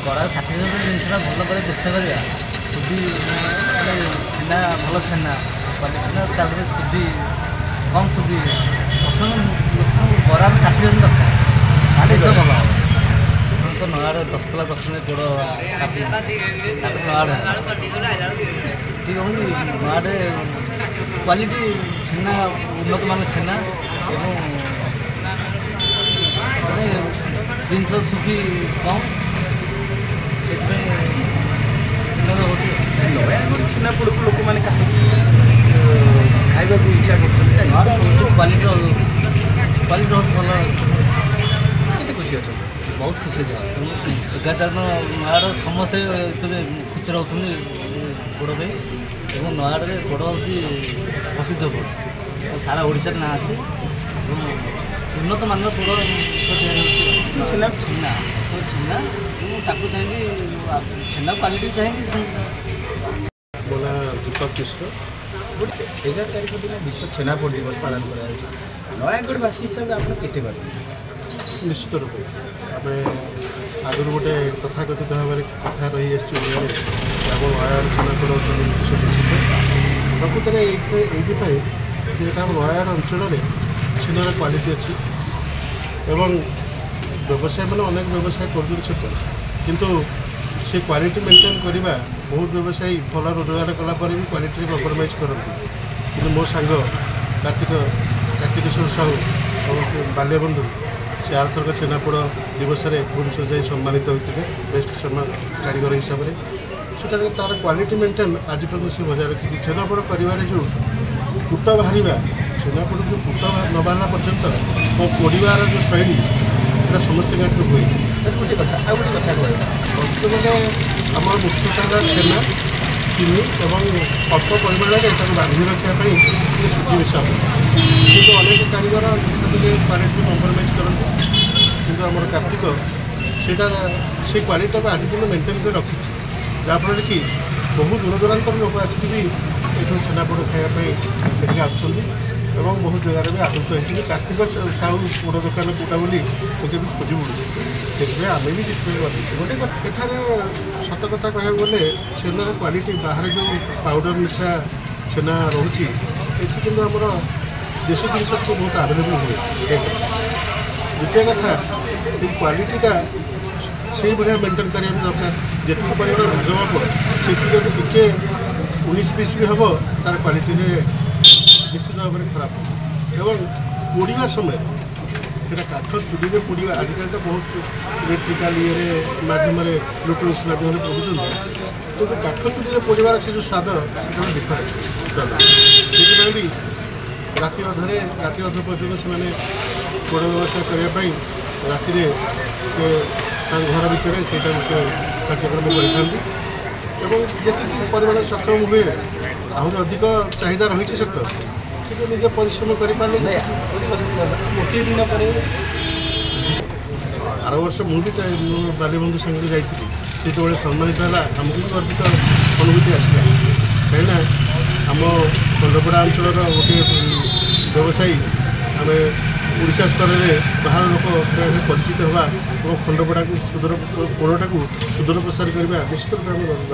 କଡ଼ା 60 ଜିନିଷଟା ଭଲ କରିବା ଚେଷ୍ଟା କରିବା। ସୁଜି ଛେନା ଭଲ ଛେନା ଛେନା ତାପରେ ସୁଜି କମ୍ ସୁଜି ପ୍ରଥମେ ବରା 60 ଦରକାର ତାହେଲେ ତ ଭଲ ହେବ। ତ ନୟାଗଡ଼ 10 କିଲୋ ପ୍ରଥମେ ଗୋଡ଼ ତାପରେ ନୟାଗଡ଼ ଠିକ୍ ହେଉନି। ନୟାଗଡ଼ରେ କ୍ୱାଲିଟି ଛେନା ଉନ୍ନତମାନ ଛେନା ଏବଂ ଜିନିଷ ସୁଜି କମ୍ ସେଥିପାଇଁ ଉନ୍ନତ ହେଉଛି। ନୟାଗଡ଼ ଛେନାପୋଡ଼କୁ ଲୋକମାନେ କାହିଁକି ଖାଇବାକୁ ଇଚ୍ଛା କରୁଛନ୍ତି? କ୍ୱାଲିଟି ବହୁତ ଭଲ। କେତେ ଖୁସି ଅଛନ୍ତି? ବହୁତ ଖୁସି ଏଗାର ନୟାଗଡ଼ ସମସ୍ତେ ଖୁସି ରହୁଛନ୍ତି ପୋଡ଼ ପାଇଁ। ଏବଂ ନୟାଗଡ଼ରେ ପୋଡ଼ ହେଉଛି ପ୍ରସିଦ୍ଧ ପୋଡ଼ ସାରା ଓଡ଼ିଶାରେ ନାଁ ଅଛି ଏବଂ ଉନ୍ନତ ମାନର ପୋଡ଼ ତିଆରି ହେଉଛି। ଛେନା ଛେନା ଛେନା ମୁଁ ତାକୁ ଚାହିଁକି ଛେନା କ୍ୱାଲିଟି ଚାହିଁକି। ମୋ ନାଁ ଦୀପକ ମିଶ୍ର। 11 ତାରିଖ ଦିନ ବିଶ୍ୱ ଛେନାପୋଡ଼ ଦିବସ ପାଳନ କରାଯାଉଛି। ନୟାଗଡ଼ବାସୀ ହିସାବରେ ଆପଣ କେତେ ବାଟ? ନିଶ୍ଚିତ ରୂପେ ଆମେ ଆଗରୁ ଗୋଟେ ତଥାକଥିତ ଭାବରେ କଥା ରହିଆସିଛି ଓଡ଼ିଆରେ ଆମ ନୟାଗଡ଼ ଛେନାପୋଡ଼ ବିଶ୍ୱପ୍ରସିଦ୍ଧ। ପ୍ରକୃତରେ ଏଇଥିପାଇଁ ଯେ ଏଇଟା ଆମ ନୟାଗଡ଼ ଅଞ୍ଚଳରେ ଛେନାର କ୍ୱାଲିଟି ଅଛି ଏବଂ ବ୍ୟବସାୟୀମାନେ ଅନେକ ବ୍ୟବସାୟ କରୁଛନ୍ତି ସତ, କିନ୍ତୁ ସେ କ୍ୱାଲିଟି ମେଣ୍ଟେନ୍ କରିବା ବହୁତ ବ୍ୟବସାୟୀ ଭଲ ରୋଜଗାର କଲା ପରେ ବି କ୍ୱାଲିଟିରେ କମ୍ପ୍ରମାଇଜ୍ କରନ୍ତି। କିନ୍ତୁ ମୋ ସାଙ୍ଗ କାର୍ତ୍ତିକେଶ୍ୱର ସାହୁ ଏବଂ ବାଲ୍ୟବନ୍ଧୁ ସେ ଆରଥରକ ଛେନାପୋଡ଼ ଦିବସରେ ଭୁବନେଶ୍ୱର ଯାଇ ସମ୍ମାନିତ ହୋଇଥିଲେ ବେଷ୍ଟ କାରିଗର ହିସାବରେ। ସେଠାରେ ତା'ର କ୍ୱାଲିଟି ମେଣ୍ଟେନ୍ ଆଜି ପର୍ଯ୍ୟନ୍ତ ସେ ବଜାୟ ରଖିଛି। ଛେନାପୋଡ଼ କରିବାରେ ଯେଉଁ କୁଟ ବାହାରିବା, ଛେନାପୋଡ଼ ଯେଉଁ କୁଟ ନ ବାହାରିଲା ପର୍ଯ୍ୟନ୍ତ ପୋଡ଼ିବାର ଯେଉଁ ଶୈଳୀ ସେଟା ସମସ୍ତଙ୍କ ଆଗରେ ହୁଏ। ସାର୍ ଗୋଟେ କଥା ଆଉ ଗୋଟେ କଥା କହିବା, ବର୍ତ୍ତମାନ ଆମର ମୁଖ୍ୟତଃ ହେଲା ଛେନା, ଚିନି ଏବଂ ଅଳ୍ପ ପରିମାଣରେ ତାକୁ ବାନ୍ଧି ରଖିବା ପାଇଁ ସୁଜି ମିଶା ହୁଏ। କିନ୍ତୁ ଅନେକ କାରିଗର ଟିକେ କ୍ୱାଲିଟି କମ୍ପ୍ରମାଇଜ୍ କରନ୍ତି, କିନ୍ତୁ ଆମର କାର୍ତ୍ତିକ ସେଇଟା ସେ କ୍ୱାଲିଟିଟାକୁ ଆଜି ପର୍ଯ୍ୟନ୍ତ ମେଣ୍ଟେନ୍ କରି ରଖିଛି। ଯାହାଫଳରେ କି ବହୁ ଦୂରଦୂରାନ୍ତର ଲୋକ ଆସିକି ବି ଏଠୁ ଛେନାପୋଡ଼ ଖାଇବା ପାଇଁ ସେଠିକି ଆସୁଛନ୍ତି ଏବଂ ବହୁତ ଜାଗାରେ ବି ଆଦୃତ ହେଇଛନ୍ତି। କାର୍ତ୍ତିକ ସାହୁ ପୋଡ଼ ଦୋକାନ କେଉଁଟା ବୋଲି ଲୋକେ ବି ଖୋଜି ପଡ଼ୁଛି। ସେଥିପାଇଁ ଆମେ ବି ସେଥିପାଇଁ କରିଛୁ। ଗୋଟେ ଏଠାରେ ସତ କଥା କହିବାକୁ ଗଲେ ଛେନାର କ୍ୱାଲିଟି ବାହାରେ ଯେଉଁ ପାଉଡ଼ର ମିଶା ଛେନା ରହୁଛି, ଏଠି କିନ୍ତୁ ଆମର ଦେଶୀ ଜିନିଷ ଟିକେ ବହୁତ ଆଭେଲେବୁଲ୍ ହୁଏ। ଦ୍ୱିତୀୟ କଥା ଏଇ କ୍ୱାଲିଟିଟା ସେଇଭଳିଆ ମେଣ୍ଟେନ୍ କରିବା ବି ଦରକାର। ଯେତିକି ପରିମାଣ ଭାଗ ହେବ ସେଥିରୁ ଯଦି ଟିକେ 19-20 ବି ହେବ ତା'ର କ୍ୱାଲିଟିରେ ନିଶ୍ଚିତ ଭାବରେ ଖରାପ ହେବ। ଏବଂ ପୋଡ଼ିବା ସମୟରେ ସେଇଟା କାଠ ଚୁଲିରେ ପୋଡ଼ିବା, ଆଜିକାଲି ତ ବହୁତ ଇଲେକ୍ଟ୍ରିକାଲ ମାଧ୍ୟମରେ ଇଲେକ୍ଟ୍ରୋନିକ୍ସ ମାଧ୍ୟମରେ ପୋଡ଼ୁଛନ୍ତି, କିନ୍ତୁ କାଠ ଚୁଲିରେ ପୋଡ଼ିବାର ସେ ଯେଉଁ ସ୍ୱାଦ ସେଟା ଡିଫରେଣ୍ଟ। ସେଥିପାଇଁ ବି ରାତି ଅଧ ପର୍ଯ୍ୟନ୍ତ ସେମାନେ ପୋଡ଼ ବ୍ୟବସାୟ କରିବା ପାଇଁ ରାତିରେ ସେ ତାଙ୍କ ଘର ଭିତରେ ସେଇଟାକୁ ସେ କାର୍ଯ୍ୟକ୍ରମ କରିଥାନ୍ତି ଏବଂ ଯେତିକି ପରିମାଣ ସକ୍ଷମ ହୁଏ ଆହୁରି ଅଧିକ ଚାହିଦା ରହିଛି ସତ, କିନ୍ତୁ ନିଜେ ପରିଶ୍ରମ କରିପାରିଲେ। ଗୋଟିଏ ଦିନ ପରେ ଆର ବର୍ଷ ମୁଁ ବି ବାଲ୍ୟବନ୍ଧୁ ସାଙ୍ଗରେ ଯାଇଥିଲି, ଯେତେବେଳେ ସମ୍ମାନିତ ହେଲା ଆମକୁ ବି ଗର୍ବିତ ଅନୁଭୂତି ଆସିଲା। କାହିଁକିନା ଆମ ଖଣ୍ଡପଡ଼ା ଅଞ୍ଚଳର ଗୋଟିଏ ବ୍ୟବସାୟୀ ଆମେ ଓଡ଼ିଶା ସ୍ତରରେ ବାହାର ଲୋକ ପରିଚିତ ହେବା ଏବଂ ଖଣ୍ଡପଡ଼ାକୁ ପୋଡ଼ଟାକୁ ସୁଦୂର ପ୍ରସାର କରିବା ନିଶ୍ଚିତ ରୂପେ ଆମେ ଗର୍ବ